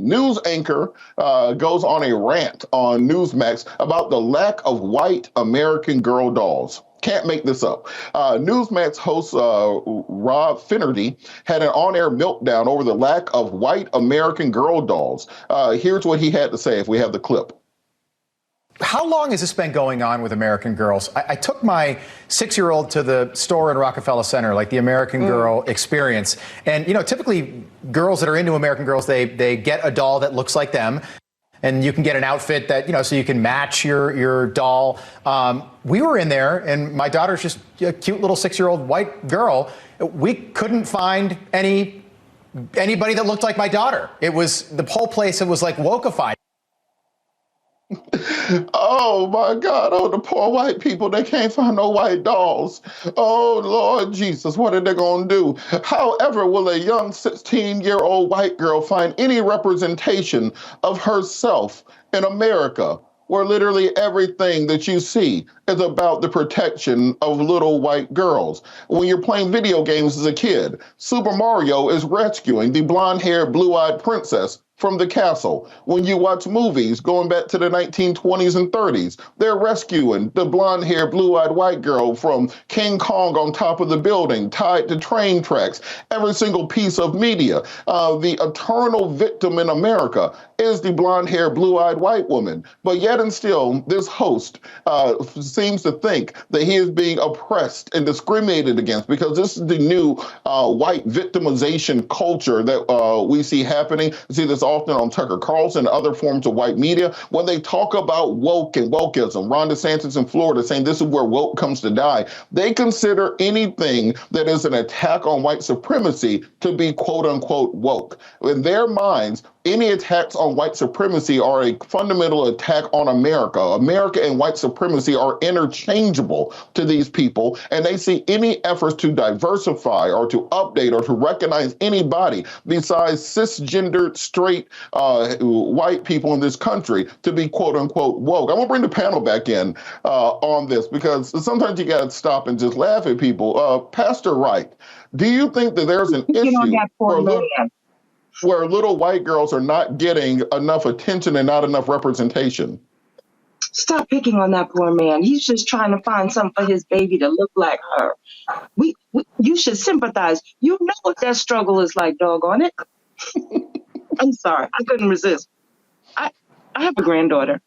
News anchor goes on a rant on Newsmax about the lack of white American Girl dolls. Can't make this up. Newsmax host Rob Finnerty had an on-air meltdown over the lack of white American Girl dolls. Here's what he had to say if we have the clip. How long has this been going on with American Girls? I took my 6-year-old to the store in Rockefeller Center, like the American Girl experience. And, you know, typically girls that are into American Girls, they get a doll that looks like them. And you can get an outfit that, you know, so you can match your doll. We were in there, and my daughter's just a cute little 6-year-old white girl. We couldn't find anybody that looked like my daughter. It was the whole place. It was like WokeIfied. Oh my God, oh, the poor white people, they can't find no white dolls. Oh Lord Jesus, what are they gonna do? However, will a young 16-year-old white girl find any representation of herself in America, where literally everything that you see is about the protection of little white girls? When you're playing video games as a kid, Super Mario is rescuing the blonde-haired, blue-eyed princess from the castle. When you watch movies going back to the 1920s and 30s, they're rescuing the blonde-haired, blue-eyed white girl from King Kong on top of the building, tied to train tracks. Every single piece of media, the eternal victim in America is the blonde-haired, blue-eyed white woman. But yet and still, this host seems to think that he is being oppressed and discriminated against, because this is the new white victimization culture that we see happening. You see this often on Tucker Carlson and other forms of white media. When they talk about woke and wokeism, Ron DeSantis in Florida saying this is where woke comes to die, they consider anything that is an attack on white supremacy to be quote unquote woke. In their minds, any attacks on white supremacy are a fundamental attack on America. America and white supremacy are interchangeable to these people, and they see any efforts to diversify or to update or to recognize anybody besides cisgendered, straight white people in this country to be quote unquote woke. I'm gonna bring the panel back in on this, because sometimes you gotta stop and just laugh at people. Pastor Wright, do you think that there's an issue where little white girls are not getting enough attention and not enough representation? Stop picking on that poor man. He's just trying to find something for his baby to look like her. You should sympathize. You know what that struggle is like, doggone it. I'm sorry, I couldn't resist. I have a granddaughter,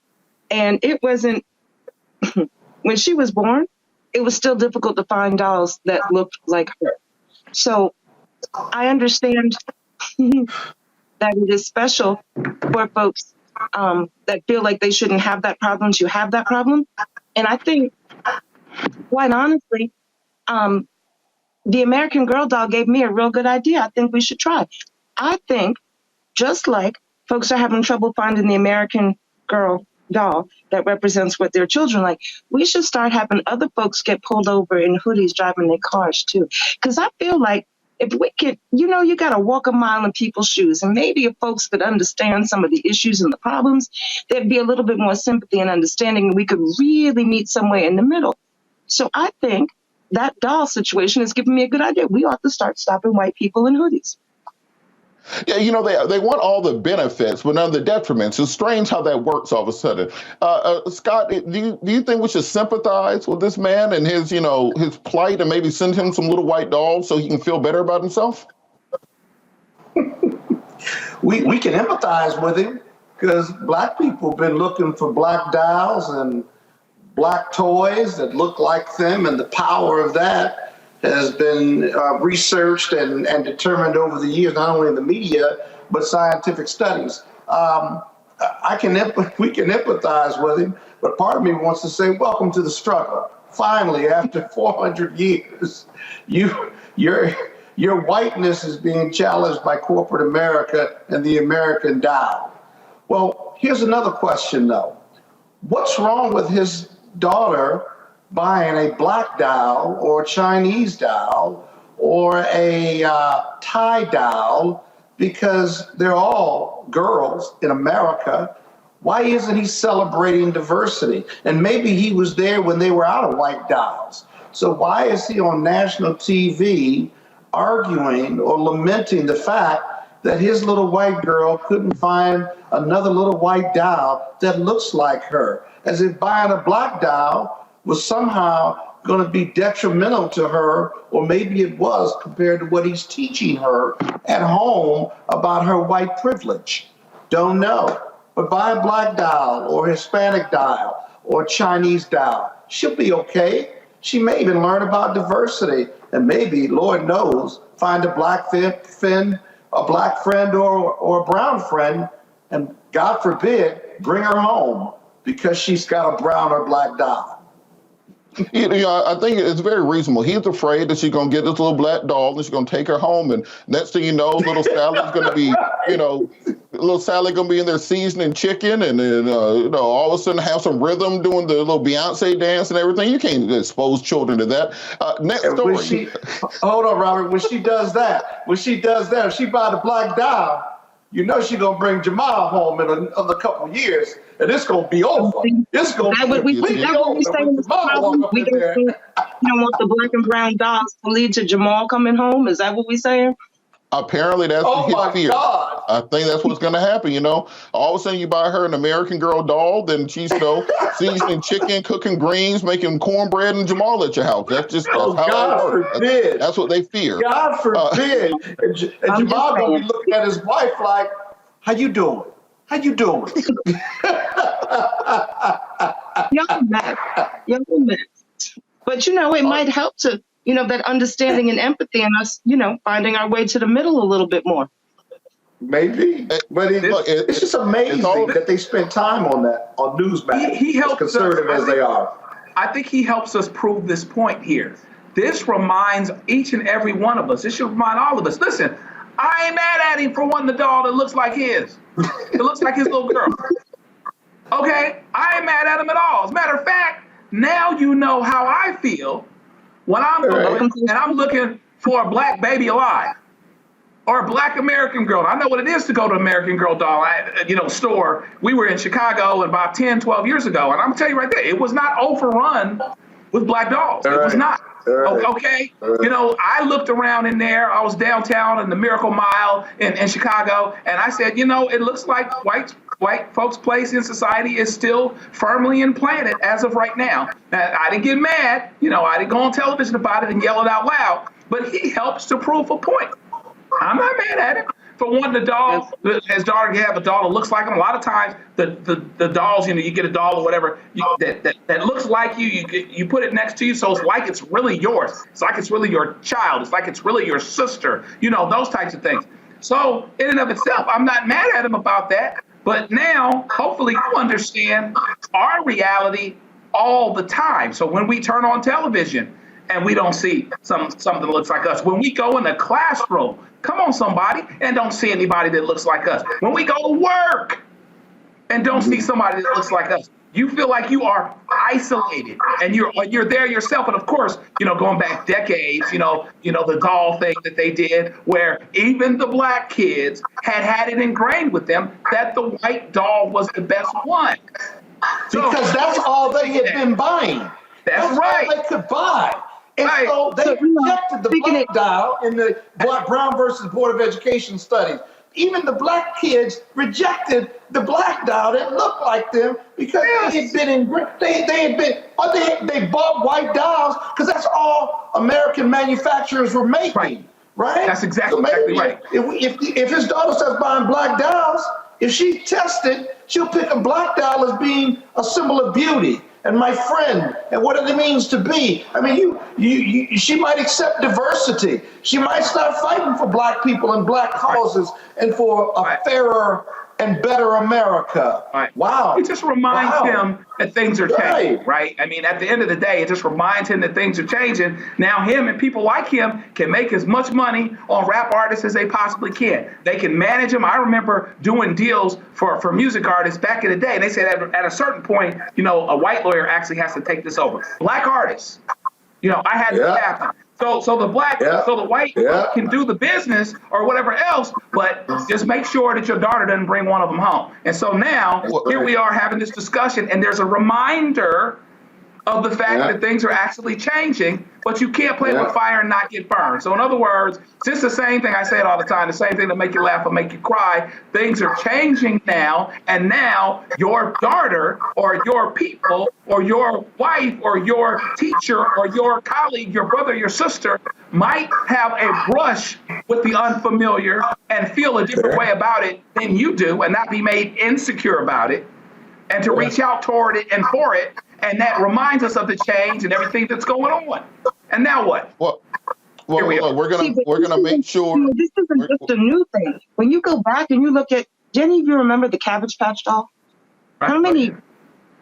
and it wasn't, when she was born, it was still difficult to find dolls that looked like her. So I understand that it is special for folks that feel like they shouldn't have that problem to have that problem. And I think, quite honestly, the American Girl doll gave me a real good idea. I think we should try. I think, just like folks are having trouble finding the American Girl doll that represents what their children like, we should start having other folks get pulled over in hoodies driving their cars too. Because I feel like if we could, you know, you got to walk a mile in people's shoes. And maybe if folks could understand some of the issues and the problems, there'd be a little bit more sympathy and understanding, and we could really meet somewhere in the middle. So I think that doll situation has given me a good idea. We ought to start stopping white people in hoodies. Yeah, you know, they want all the benefits, but none of the detriments. It's strange how that works all of a sudden. Scott, do you think we should sympathize with this man and his, you know, his plight, and maybe send him some little white dolls so he can feel better about himself? We can empathize with him, because black people have been looking for black dolls and black toys that look like them, and the power of that has been researched and determined over the years, not only in the media, but scientific studies. We can empathize with him, but part of me wants to say, welcome to the struggle. Finally, after 400 years, your whiteness is being challenged by corporate America and the American doll. Well, here's another question, though. What's wrong with his daughter buying a black doll or a Chinese doll or a Thai doll, because they're all girls in America? Why isn't he celebrating diversity? And maybe he was there when they were out of white dolls. So why is he on national TV arguing or lamenting the fact that his little white girl couldn't find another little white doll that looks like her, as if buying a black doll was somehow going to be detrimental to her, or maybe it was compared to what he's teaching her at home about her white privilege. Don't know. But buy a black doll or Hispanic doll or Chinese doll. She'll be okay. She may even learn about diversity and maybe, Lord knows, find a black friend or a brown friend, and God forbid, bring her home because she's got a brown or black doll. I think it's very reasonable. He's afraid that she's going to get this little black doll and she's going to take her home. And next thing you know, little Sally's going to be, little Sally going to be in there seasoning chicken and then, all of a sudden have some rhythm doing the little Beyonce dance and everything. You can't expose children to that. Next story. Hold on, Robert. When she does that, if she buy the black doll, she's going to bring Jamal home in a couple of years, and it's going to be over. It's going to be over. We don't want the black and brown dolls to lead to Jamal coming home. Is that what we're saying? Apparently, that's his fear. God. I think that's what's going to happen. All of a sudden, you buy her an American Girl doll, then she's seasoning chicken, cooking greens, making cornbread, and Jamal at your house. That's how God forbid. That's what they fear. God forbid. And Jamal going to be looking at his wife like, "How you doing? How you doing?" Y'all mess. But it might help to. That understanding and empathy and us, finding our way to the middle a little bit more. Maybe. But it's just amazing that they spent time on that, on Newsmax, he helps as conservative as they are. I think he helps us prove this point here. This reminds each and every one of us. This should remind all of us. Listen, I ain't mad at him for wanting the doll that looks like his. It looks like his little girl. Okay? I ain't mad at him at all. As a matter of fact, now you know how I feel when I'm going and I'm looking for a black baby alive or a black American girl. I know what it is to go to American Girl doll store. We were in Chicago about 10, 12 years ago, and I'm going to tell you right there, it was not overrun with black dolls. It was not. Okay? I looked around in there. I was downtown in the Miracle Mile in Chicago, and I said, it looks like white folks' place in society is still firmly implanted as of right now. Now, I didn't get mad. I didn't go on television about it and yell it out loud, but he helps to prove a point. I'm not mad at him for wanting a doll. His daughter can have a doll that looks like him. A lot of times, the dolls, you get a doll or whatever that looks like you. You put it next to you, so it's like it's really yours. It's like it's really your child. It's like it's really your sister. Those types of things. So in and of itself, I'm not mad at him about that. But now, hopefully, you understand our reality all the time. So when we turn on television and we don't see something that looks like us, when we go in the classroom, come on, somebody, and don't see anybody that looks like us. When we go to work and don't see somebody that looks like us, you feel like you are isolated and you're there yourself. And of course, going back decades, the doll thing that they did, where even the black kids had it ingrained with them that the white doll was the best one. Because that's all they had been buying. That's right. All they could buy. And so they rejected the black doll in the Brown versus Board of Education studies. Even the black kids rejected the black doll that looked like them because they bought white dolls because that's all American manufacturers were making, right? That's exactly right. If his daughter starts buying black dolls, if she tested, she'll pick a black doll as being a symbol of beauty and my friend and what it means to be. I mean, she might accept diversity. She might start fighting for black people and black causes and for a fairer and better America. Right. Wow. It just reminds him that things are changing, right? I mean, at the end of the day, it just reminds him that things are changing. Now him and people like him can make as much money on rap artists as they possibly can. They can manage them. I remember doing deals for music artists back in the day. And they said at a certain point, a white lawyer actually has to take this over. Black artists, I had to happen. So the white can do the business or whatever else, but just make sure that your daughter doesn't bring one of them home. And so now here we are having this discussion, and there's a reminder of the fact that things are actually changing, but you can't play with fire and not get burned. So in other words, it's just the same thing I say it all the time, the same thing that make you laugh or make you cry. Things are changing now, and now your daughter or your people or your wife or your teacher or your colleague, your brother, your sister might have a brush with the unfamiliar and feel a different way about it than you do and not be made insecure about it, and to reach out toward it and for it. And that reminds us of the change and everything that's going on. And now what? Well, look, we're gonna make sure. This isn't just a new thing. When you go back and you look at, Jenny, if you remember the Cabbage Patch doll, how many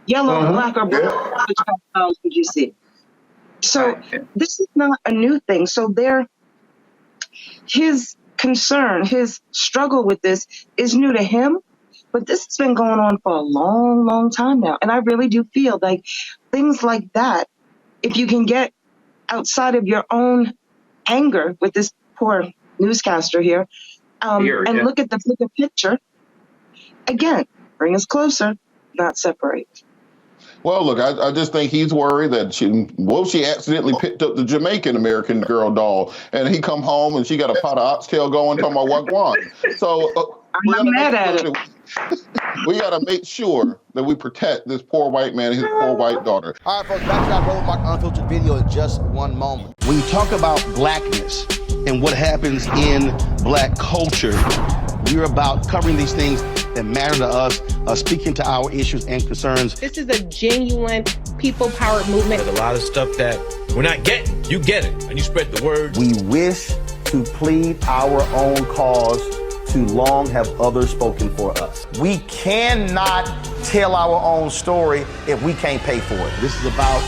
yellow, black, or brown Cabbage Patch dolls did you see? So this is not a new thing. So his concern, his struggle with this is new to him. But this has been going on for a long, long time now. And I really do feel like things like that, if you can get outside of your own anger with this poor newscaster here, and look at the bigger picture, again, bring us closer, not separate. Well, look, I just think he's worried that she accidentally picked up the Jamaican American Girl doll, and he come home and she got a pot of oxtail going, talking about wagwan. So I'm not mad at it. We got to make sure that we protect this poor white man and his poor white daughter. All right, folks, back to our Roland Martin Unfiltered video in just one moment. When you talk about blackness and what happens in black culture, we're about covering these things that matter to us, speaking to our issues and concerns. This is a genuine people-powered movement. There's a lot of stuff that we're not getting. You get it, and you spread the word. We wish to plead our own cause. Too long have others spoken for us. We cannot tell our own story if we can't pay for it. This is about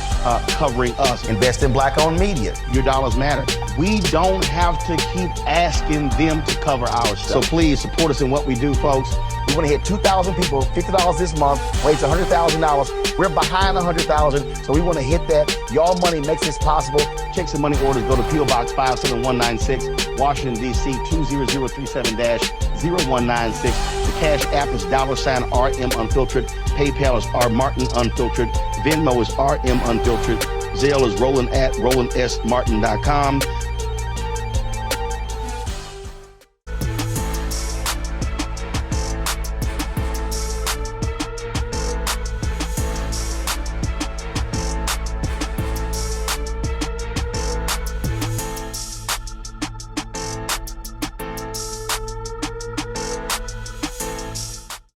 covering us. Invest in black-owned media. Your dollars matter. We don't have to keep asking them to cover our stuff. So please support us in what we do, folks. We want to hit 2,000 people, $50 this month, raise $100,000. We're behind 100,000, so we want to hit that. Y'all money makes this possible. Checks and money orders go to P.O. Box 57196, Washington, D.C. 20037-0196. The Cash App is $RM Unfiltered. PayPal is R Martin Unfiltered. Venmo is RM Unfiltered. Zelle is Roland at RolandSMartin.com.